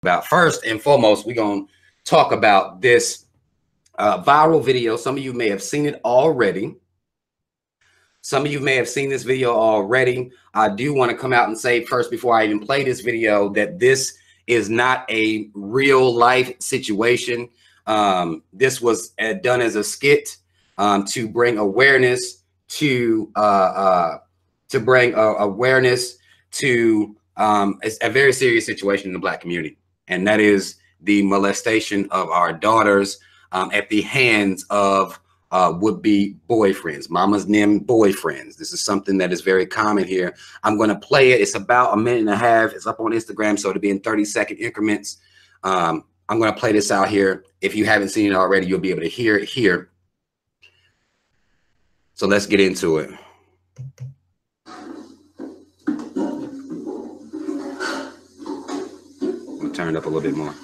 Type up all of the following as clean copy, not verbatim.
about. First and foremost, we're going to talk about this viral video. Some of you may have seen it already. Some of you may have seen this video already. I do want to come out and say first, before I even play this video, that this is not a real life situation. This was done as a skit to bring awareness to awareness to a very serious situation in the Black community, and that is the molestation of our daughters at the hands of would-be boyfriends, mama's them boyfriends. This is something that is very common here. I'm going to play it. It's about a minute and a half. It's up on Instagram, so it'll be in 30-second increments. I'm going to play this out here. If you haven't seen it already, you'll be able to hear it here. So let's get into it. I'm going to turn it up a little bit more.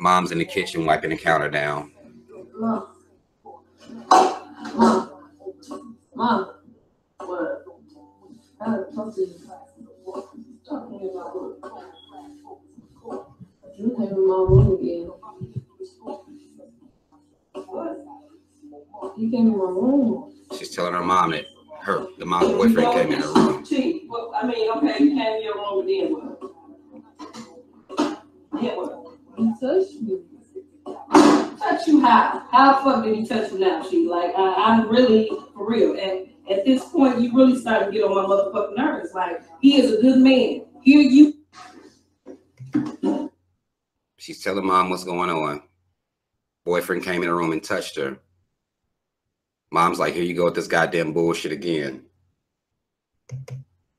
Mom's in the kitchen wiping the counter down. Mom. What? I had something. Talking about you came in my room again. What? You came in my room. She's telling her mom that the mom's boyfriend came in her room. Well, I mean, okay, you came in your room again. Yeah, what? He touched me. Touch you how? How the fuck did he touch you now, She? Like, I'm really, for real. And at this point, you really started to get on my motherfucking nerves. Like, he is a good man. Here you. She's telling mom what's going on. Boyfriend came in the room and touched her. Mom's like, here you go with this goddamn bullshit again.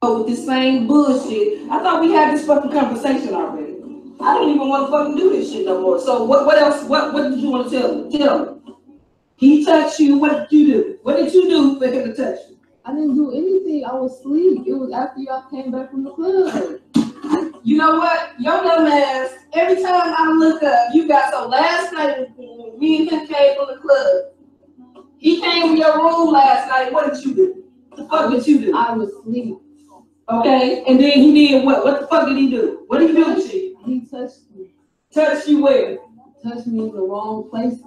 Oh, with this same bullshit. I thought we had this fucking conversation already. I don't even want to fucking do this shit no more. So what else? What did you want to tell me? Tell me. He touched you. What did you do? What did you do for him to touch you? I didn't do anything. I was asleep. It was after y'all came back from the club. You know what? Your dumb ass, every time I look up, you got so last night when me and him came from the club. He came in your room last night. What did you do? What the fuck did you do? I was asleep. Okay, and then he did what? What the fuck did he do? What did he do to you? He touched me. Touched you where? Touched me in the wrong places.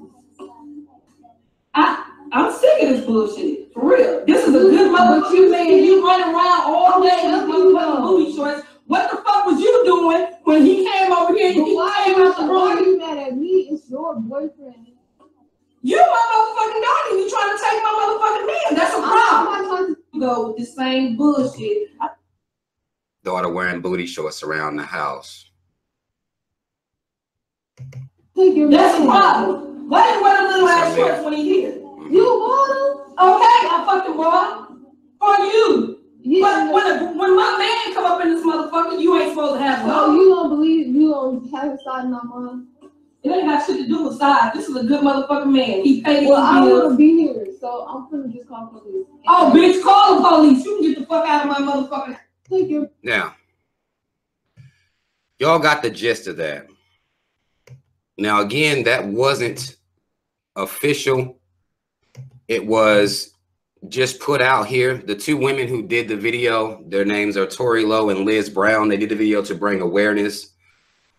I'm sick of this bullshit. For real. This is a good mother. But you man, you running around all day with motherfucking booty shorts. What the fuck was you doing when he came over here? Why are you mad at me? It's your boyfriend. You my motherfucking daughter. You trying to take my motherfucking man. That's a problem. I'm not trying to go with the same bullshit. Daughter wearing booty shorts around the house. That's a problem. Why did you wear the little ass shorts when he here? You bought them? Okay, I fucking bought them for you. Yeah. But when my man come up in this motherfucker, you ain't supposed to have one. Oh, you don't believe you don't have a side no more? It ain't got shit to do with side. This is a good motherfucking man. He paid his bills. I want to be here, so I'm gonna just call police. Oh, bitch, call the police. You can get the fuck out of my motherfucking. Thank you. Now, y'all got the gist of that. Now, again, that wasn't official. It was just put out here. The two women who did the video, their names are Tori Lowe and Liz Brown. They did the video to bring awareness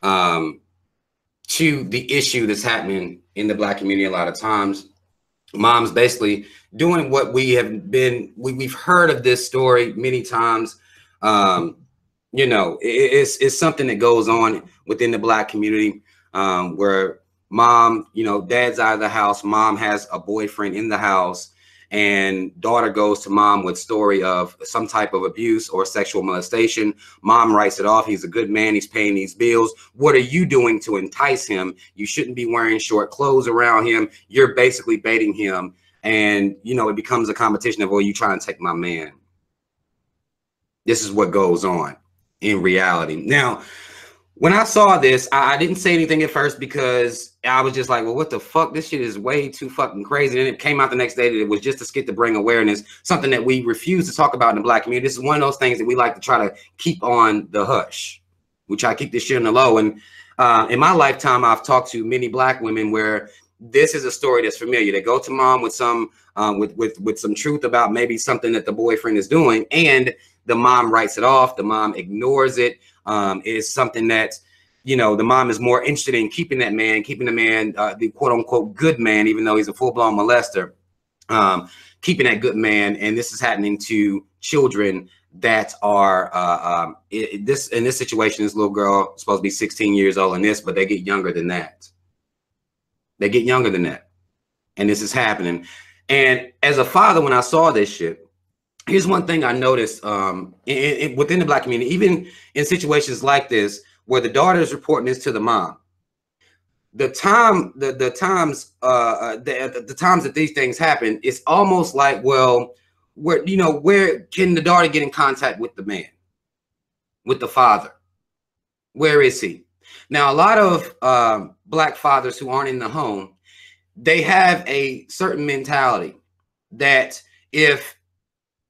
to the issue that's happening in the Black community a lot of times. Mom's basically doing what we've heard of this story many times. You know, it's something that goes on within the Black community where mom, you know, dad's out of the house, mom has a boyfriend in the house, and daughter goes to mom with story of some type of abuse or sexual molestation. Mom writes it off. He's a good man. He's paying these bills. What are you doing to entice him? You shouldn't be wearing short clothes around him. You're basically baiting him. And, you know, it becomes a competition of, oh, you trying to take my man. This is what goes on in reality. Now, when I saw this, I didn't say anything at first because I was just like, well, what the fuck? This shit is way too fucking crazy. And it came out the next day that it was just a skit to bring awareness, something that we refuse to talk about in the Black community. This is one of those things that we like to try to keep on the hush. We try to keep this shit on the low. And in my lifetime, I've talked to many Black women where this is a story that's familiar. They go to mom with some with some truth about maybe something that the boyfriend is doing, and the mom writes it off. The mom ignores it. It's something that, you know, the mom is more interested in keeping the man, the quote unquote good man, even though he's a full blown molester, keeping that good man. And this is happening to children that are in this situation. This little girl is supposed to be 16 years old in this, but they get younger than that. They get younger than that. And this is happening. And as a father, when I saw this shit, here's one thing I noticed within the Black community, even in situations like this, where the daughter is reporting this to the mom, the times that these things happen, it's almost like, well, where can the daughter get in contact with the man, with the father? Where is he? Now, a lot of Black fathers who aren't in the home, they have a certain mentality that if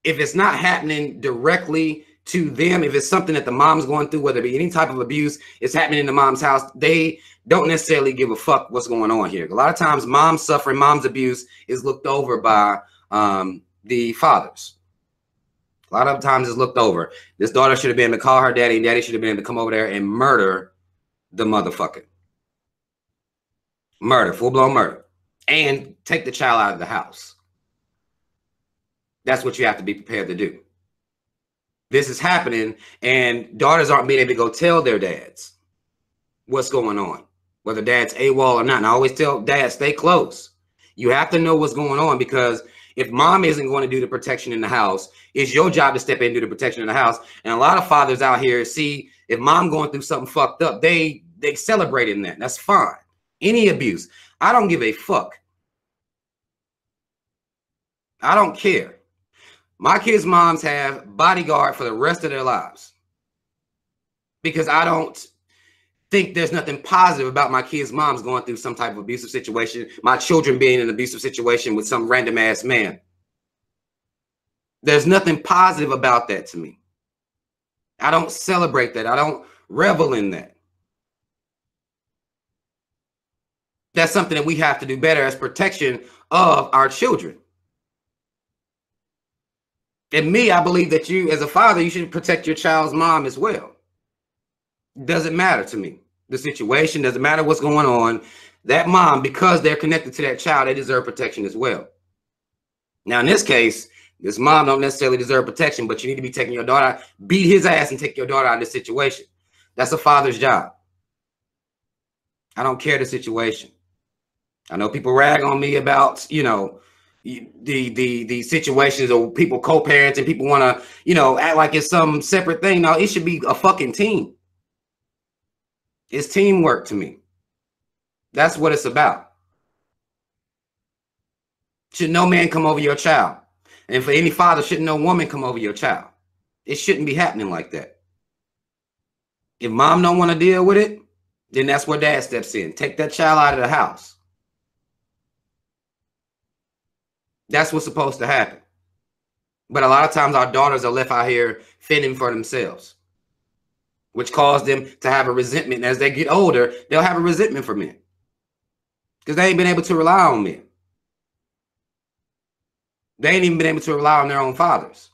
it's not happening directly to them, if it's something that the mom's going through, whether it be any type of abuse, it's happening in the mom's house, they don't necessarily give a fuck what's going on here. A lot of times mom's suffering, mom's abuse is looked over by the fathers. A lot of times it's looked over. This daughter should have been able to call her daddy, and daddy should have been able to come over there and murder the motherfucker. Murder, full-blown murder. And take the child out of the house. That's what you have to be prepared to do. This is happening, and daughters aren't being able to go tell their dads what's going on, whether dad's AWOL or not. And I always tell dads, stay close. You have to know what's going on, because if mom isn't going to do the protection in the house, it's your job to step in and do the protection in the house. And a lot of fathers out here see if mom going through something fucked up, they celebrate in that. That's fine. Any abuse, I don't give a fuck. I don't care. My kids' moms have bodyguard for the rest of their lives, because I don't think there's nothing positive about my kids' moms going through some type of abusive situation, my children being in an abusive situation with some random ass man. There's nothing positive about that to me. I don't celebrate that. I don't revel in that. That's something that we have to do better as protection of our children. And me, I believe that you, as a father, you should protect your child's mom as well. Doesn't matter to me. The situation doesn't matter what's going on. That mom, because they're connected to that child, they deserve protection as well. Now, in this case, this mom don't necessarily deserve protection, but you need to be taking your daughter, beat his ass and take your daughter out of this situation. That's a father's job. I don't care the situation. I know people rag on me about, you know, the situations of people co-parents and people want to, you know, act like it's some separate thing. No, it should be a fucking team. It's teamwork to me. That's what it's about. Should no man come over your child. And for any father, shouldn't no woman come over your child. It shouldn't be happening like that. If mom don't want to deal with it, then that's where dad steps in. Take that child out of the house. That's what's supposed to happen. But a lot of times our daughters are left out here fending for themselves, which caused them to have a resentment. And as they get older, they'll have a resentment for men because they ain't been able to rely on men. They ain't even been able to rely on their own fathers.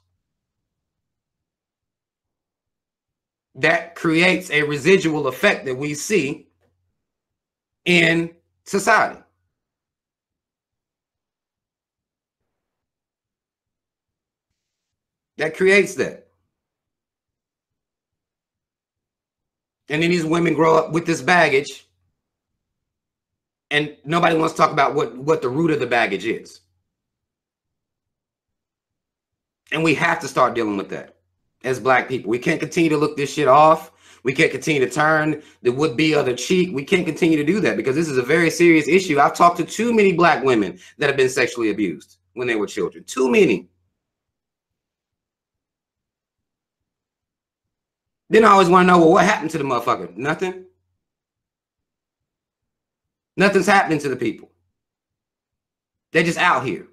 That creates a residual effect that we see in society. That creates that. And then these women grow up with this baggage, and nobody wants to talk about what the root of the baggage is. And we have to start dealing with that as Black people. We can't continue to look this shit off. We can't continue to turn the would-be other cheek. We can't continue to do that because this is a very serious issue. I've talked to too many Black women that have been sexually abused when they were children. Too many. Then I always want to know, well, what happened to the motherfucker? Nothing. Nothing's happening to the people. They're just out here.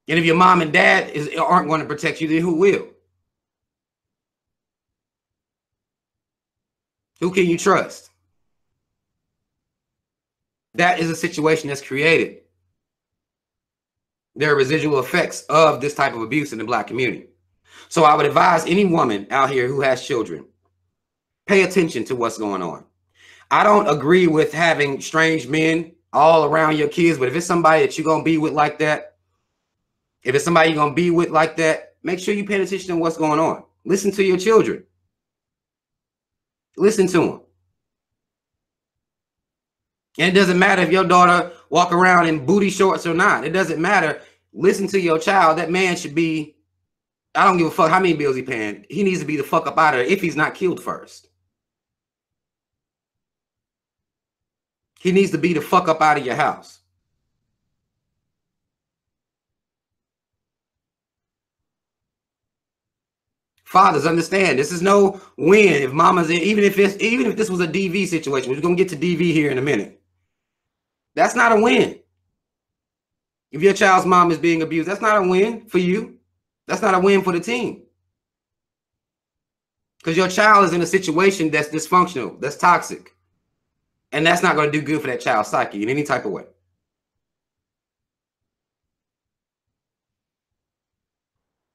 And if your mom and dad aren't going to protect you, then who will? Who can you trust? That is a situation that's created. There are residual effects of this type of abuse in the Black community. So I would advise any woman out here who has children, pay attention to what's going on. I don't agree with having strange men all around your kids, but if it's somebody that you're going to be with like that, if it's somebody you're going to be with like that, make sure you pay attention to what's going on. Listen to your children. Listen to them. And it doesn't matter if your daughter walk around in booty shorts or not. It doesn't matter. Listen to your child. That man should be, I don't give a fuck how many bills he paying. He needs to be the fuck up out of there if he's not killed first. He needs to be the fuck up out of your house. Fathers, understand, this is no win if mama's in, even if this was a DV situation. We're gonna get to DV here in a minute. That's not a win. If your child's mom is being abused, that's not a win for you. That's not a win for the team. Because your child is in a situation that's dysfunctional, that's toxic. And that's not going to do good for that child's psyche in any type of way.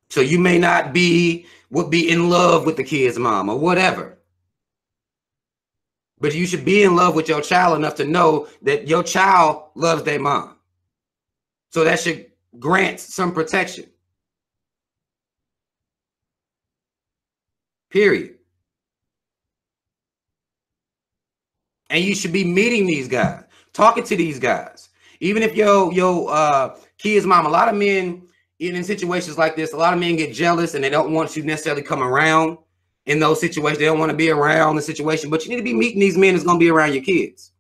So you may not be in love with the kid's mom or whatever. But you should be in love with your child enough to know that your child loves their mom. So that should grant some protection. Period. And you should be meeting these guys, talking to these guys. Even if your kid's mom, a lot of men in situations like this, a lot of men get jealous and they don't want to necessarily come around in those situations. They don't want to be around the situation, but you need to be meeting these men that's going to be around your kids.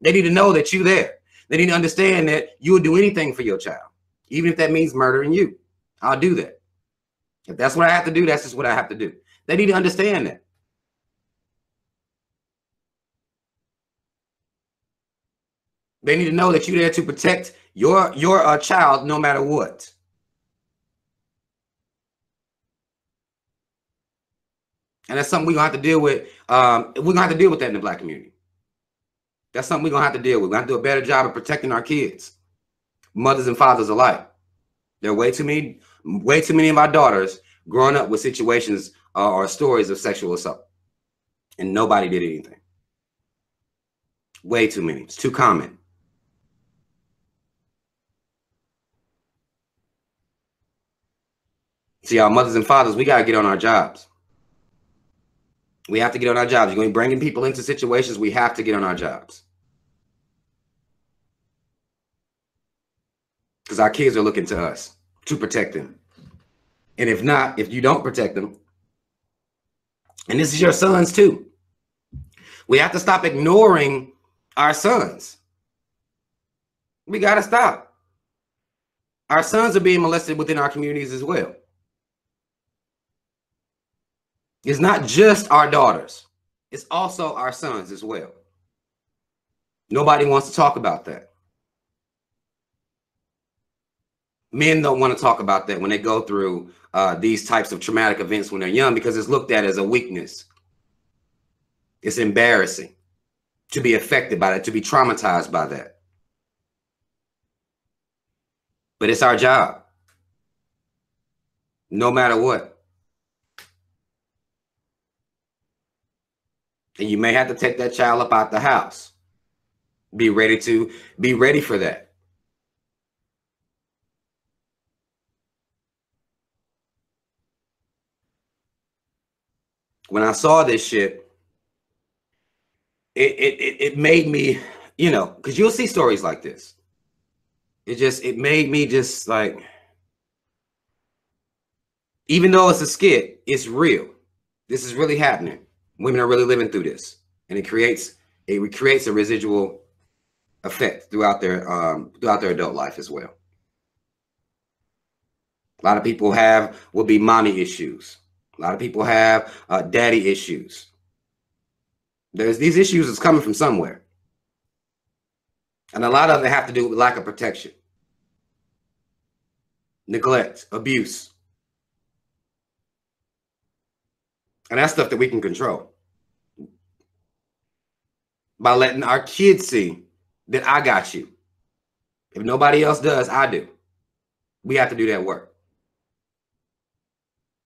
They need to know that you're there. They need to understand that you will do anything for your child, even if that means murdering you. I'll do that. If that's what I have to do, that's just what I have to do. They need to understand that. They need to know that you're there to protect your child no matter what. And that's something we're going to have to deal with. We're going to have to deal with that in the Black community. That's something we're going to have to deal with. We're going to have to do a better job of protecting our kids, mothers and fathers alike. There are way too many of our daughters growing up with situations or stories of sexual assault. And nobody did anything. Way too many. It's too common. See, our mothers and fathers, we got to get on our jobs. We have to get on our jobs. You're going to be bringing people into situations. We have to get on our jobs. Because our kids are looking to us to protect them. And if not, if you don't protect them, and this is your sons too, we have to stop ignoring our sons. We got to stop. Our sons are being molested within our communities as well. It's not just our daughters. It's also our sons as well. Nobody wants to talk about that. Men don't want to talk about that when they go through these types of traumatic events when they're young, because it's looked at as a weakness. It's embarrassing to be affected by that, to be traumatized by that. But it's our job, no matter what. And you may have to take that child up out the house. Be ready for that. When I saw this shit, it made me, you know, because you'll see stories like this. It made me just like, even though it's a skit, it's real. This is really happening. Women are really living through this, and it creates a residual effect throughout their adult life as well. A lot of people will be mommy issues. A lot of people have daddy issues. There's these issues that's coming from somewhere, and a lot of it have to do with lack of protection, neglect, abuse. And that's stuff that we can control by letting our kids see then I got you. If nobody else does, I do. We have to do that work.